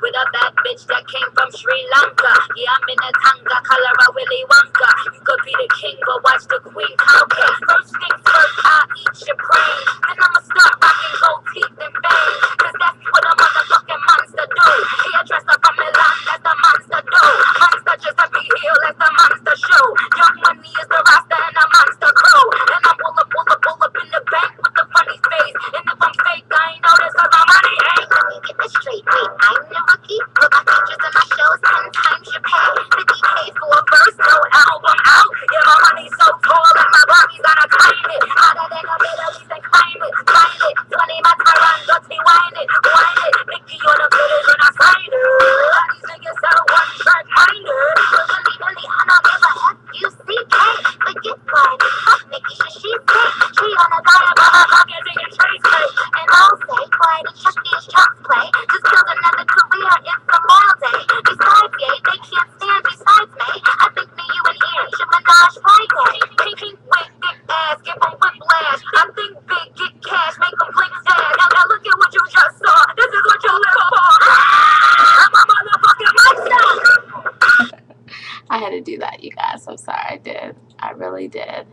with a bad bitch that came from Sri Lanka. Yeah, I'm in a tanga, color of Willy Wonka. You could be the king, but watch the queen. Okay, first things first, I'll eat your brain. Then I'ma start rocking gold teeth and bangs. Cause that's what a motherfucking monster do. Yeah, dressed up from Milan, that's the monster do. Monster just up be heel, that's the monster show. Young money is the roster and a monster crew. And I'm pull up in the bank with the funny face. And if I'm fake, I ain't notice cause my money ain't. Let me get this straight, wait, I'm the rookie. Look my features in my shows 10 times your pay. 50K for a verse, no album out. Yeah, my money's so tall that my Bobby's gotta climb it. Hotter than a Middle East and climb it. 20 my Tyron, dirty wine it. Mickey on the village and I sign it. All these niggas sell one track minder. Believe I don't give a F-U-C-K. Forget one, fuck Mickey, she sick. She on a diet, but her pocket nigga Trace cake. And I'll say, boy, the chuck these chops play. Just killed another career in Memorial Day. Besides, yay, they can't stand besides me. I think me, you, and Ian should menage Friday. Pink wig, thick ass, give them whiplash. I think big, get cash, make them blink dash. Now look at what you just saw. This is what you live for. I'm a motherfucking monster. I had to do that, you guys. I'm sorry, I did. I really did.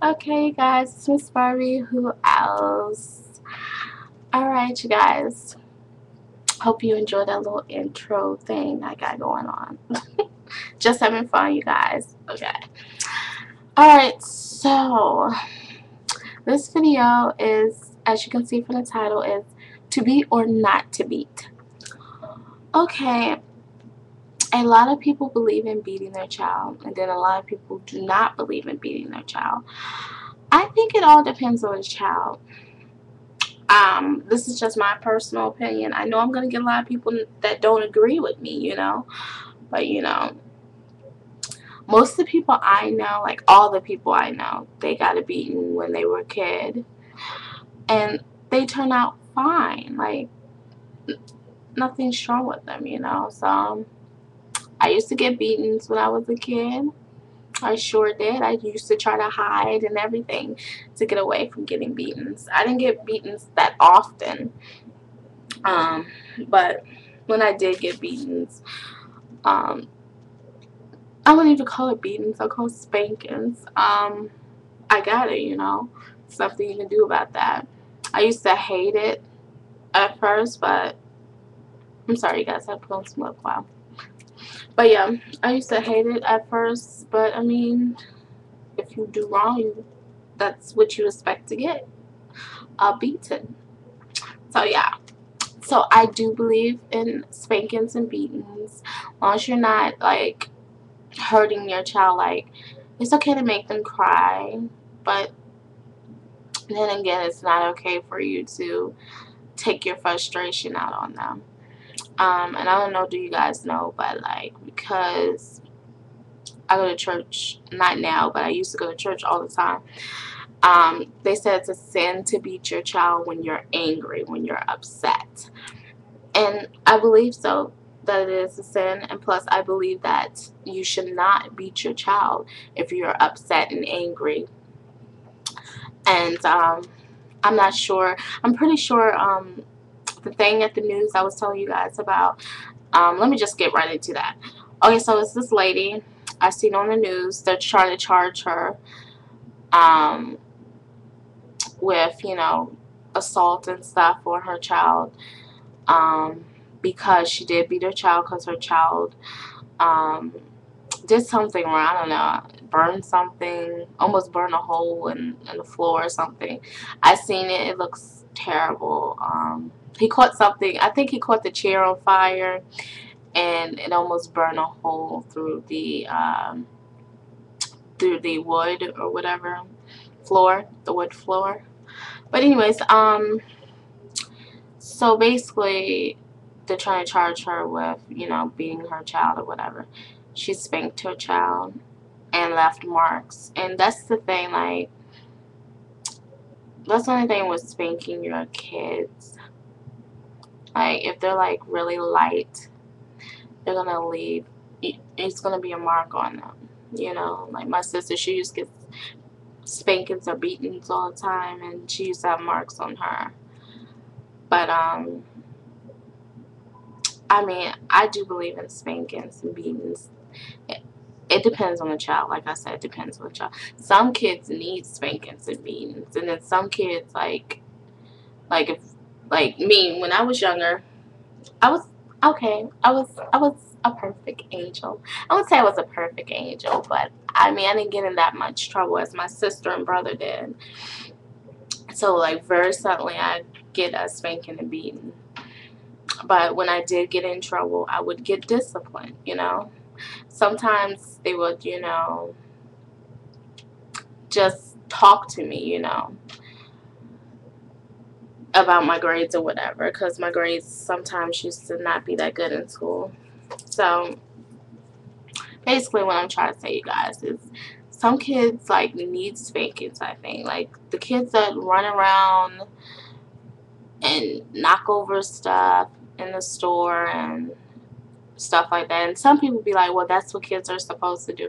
Okay, guys, it's Miss Barbie. Who else? Alright, you guys. Hope you enjoyed that little intro thing I got going on. Just having fun, you guys. Okay. Alright, so this video is, as you can see from the title, is to beat or not to beat. Okay. A lot of people believe in beating their child, and then a lot of people do not believe in beating their child. I think it all depends on the child. This is just my personal opinion. I know I'm going to get a lot of people that don't agree with me, you know. But, you know, most of the people I know, like all the people I know, they got a beating when they were a kid. And they turn out fine. Like, nothing's wrong with them, you know. So, I used to get beatings when I was a kid. I sure did. I used to try to hide and everything to get away from getting beatings. I didn't get beatings that often. But when I did get beatings, I wouldn't even call it beatings. I'll call it spankings. I got it, you know. Something you can do about that. I used to hate it at first, but I'm sorry, you guys. I put on some lip gloss. But yeah, I used to hate it at first, but I mean, if you do wrong, that's what you expect to get. Beaten. So yeah. So I do believe in spankings and beatings. As long as you're not like hurting your child, like it's okay to make them cry, but then again, it's not okay for you to take your frustration out on them. And I don't know, do you guys know, but like, because I go to church, not now, but I used to go to church all the time. They said it's a sin to beat your child when you're angry, when you're upset. And I believe so, that it is a sin. And plus, I believe that you should not beat your child if you're upset and angry. And I'm not sure. I'm pretty sure the thing at the news I was telling you guys about, let me just get right into that. Okay, so it's this lady I seen on the news. They're trying to charge her with, you know, assault and stuff on her child, because she did beat her child, because her child did something wrong. I don't know, burned something, almost burned a hole in the floor or something. I seen it. It looks terrible. He caught something. I think he caught the chair on fire, and it almost burned a hole through the wood or whatever floor, the wood floor. But anyways, so basically, they're trying to charge her with, you know, beating her child or whatever. She spanked her child and left marks. And that's the thing, like, that's the only thing with spanking your kids. Like, if they're, like, really light, they're going to leave. It's going to be a mark on them. You know, like my sister, she used to get spankings or beatings all the time, and she used to have marks on her. But, I I mean, I do believe in spankings and beatings. It depends on the child. Like I said, it depends on the child. Some kids need spankings and beatings, and then some kids if like me when I was younger, I was okay. I was a perfect angel. I would say I was a perfect angel, but I mean I didn't get in that much trouble as my sister and brother did. So like very suddenly I get a spanking and beating. But when I did get in trouble, I would get disciplined. Sometimes they would, just talk to me, about my grades or whatever, because my grades sometimes used to not be that good in school. So basically what I'm trying to say, you guys, is some kids like need spankings. I think like the kids that run around and knock over stuff in the store and stuff like that, and some people be like, well, that's what kids are supposed to do.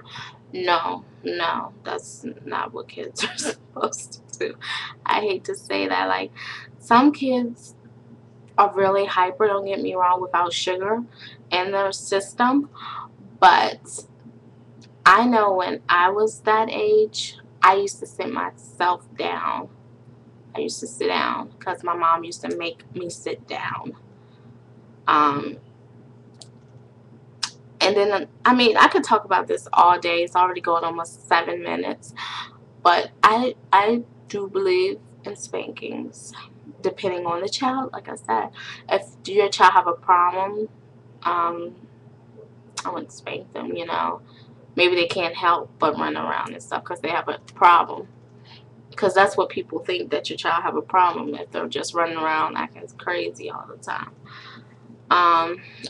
No, that's not what kids are supposed to do. I hate to say that. Like, some kids are really hyper, don't get me wrong, without sugar in their system, but I know when I was that age, I used to sit myself down. I used to sit down because my mom used to make me sit down. Um, and then, I mean, I could talk about this all day. It's already going almost 7 minutes. But I do believe in spankings, depending on the child. Like I said, if your child have a problem, I wouldn't spank them. Maybe they can't help but run around and stuff because they have a problem. Because that's what people think, that your child have a problem if they're just running around acting crazy all the time.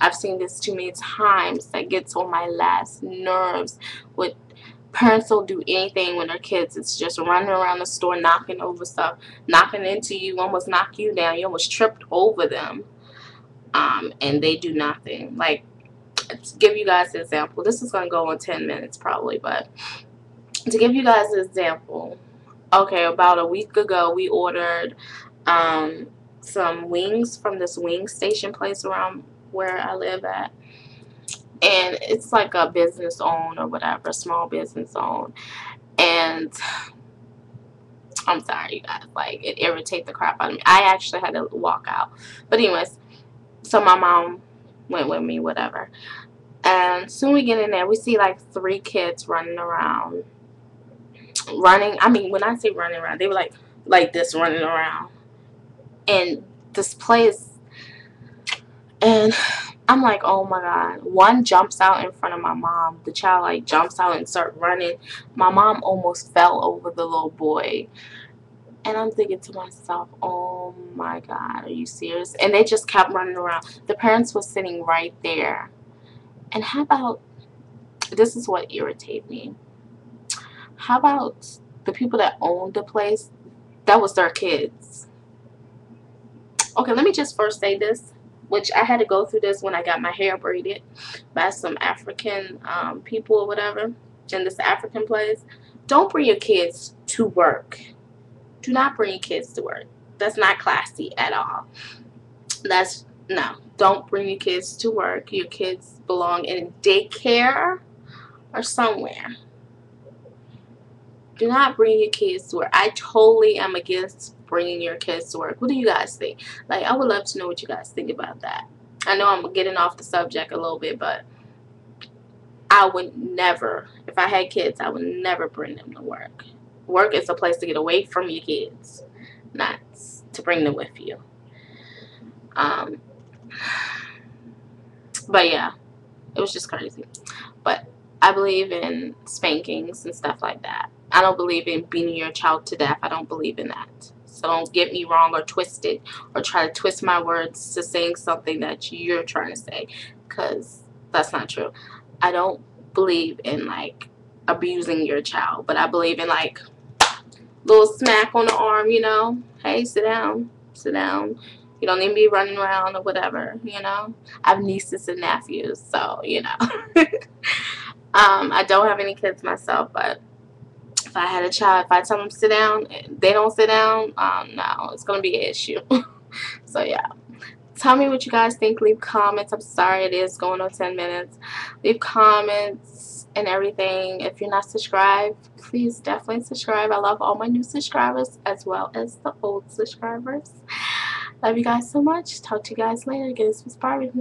I've seen this too many times. That gets on my last nerves. With parents will do anything when their kids. It's just running around the store, knocking over stuff, knocking into you, almost knock you down. You almost tripped over them. And they do nothing. Like, to give you guys an example, this is going to go on 10 minutes probably, but to give you guys an example, okay, about a week ago, we ordered some wings from this wing station place around where I live at. And it's like a business owned or whatever, small business owned. And I'm sorry, you guys, like, it irritates the crap out of me. I actually had to walk out. But anyways, so my mom went with me, whatever. And soon we get in there, we see like 3 kids running around. I mean, when I say running around, they were like this, running around. And this place, and I'm like, oh my god. One jumps out in front of my mom. The child like jumps out and starts running. My mom almost fell over the little boy. And I'm thinking to myself, oh my god, are you serious? And they just kept running around. The parents were sitting right there. And how about, this is what irritated me. How about the people that owned the place? That was their kids. Okay, let me just first say this, which I had to go through this when I got my hair braided by some African people or whatever in this African place. Don't bring your kids to work. Do not bring your kids to work. That's not classy at all. No. Don't bring your kids to work. Your kids belong in daycare or somewhere. Do not bring your kids to work. I totally am against bringing your kids to work. What do you guys think? Like, I would love to know what you guys think about that. I know I'm getting off the subject a little bit, but I would never, if I had kids, I would never bring them to work. Work is a place to get away from your kids, not to bring them with you. But yeah, it was just crazy. But I believe in spankings and stuff like that. I don't believe in beating your child to death. I don't believe in that. So don't get me wrong or twist it or try to twist my words to saying something that you're trying to say, because that's not true. I don't believe in like abusing your child, but I believe in like little smack on the arm, hey, sit down, you don't need to be running around or whatever. I have nieces and nephews, so I don't have any kids myself, but if I had a child, if I tell them to sit down, they don't sit down, no, it's gonna be an issue. So yeah, tell me what you guys think. Leave comments. I'm sorry it is going on 10 minutes. Leave comments and everything. If you're not subscribed, please definitely subscribe. I love all my new subscribers as well as the old subscribers. Love you guys so much. Talk to you guys later. Get this was Barbie.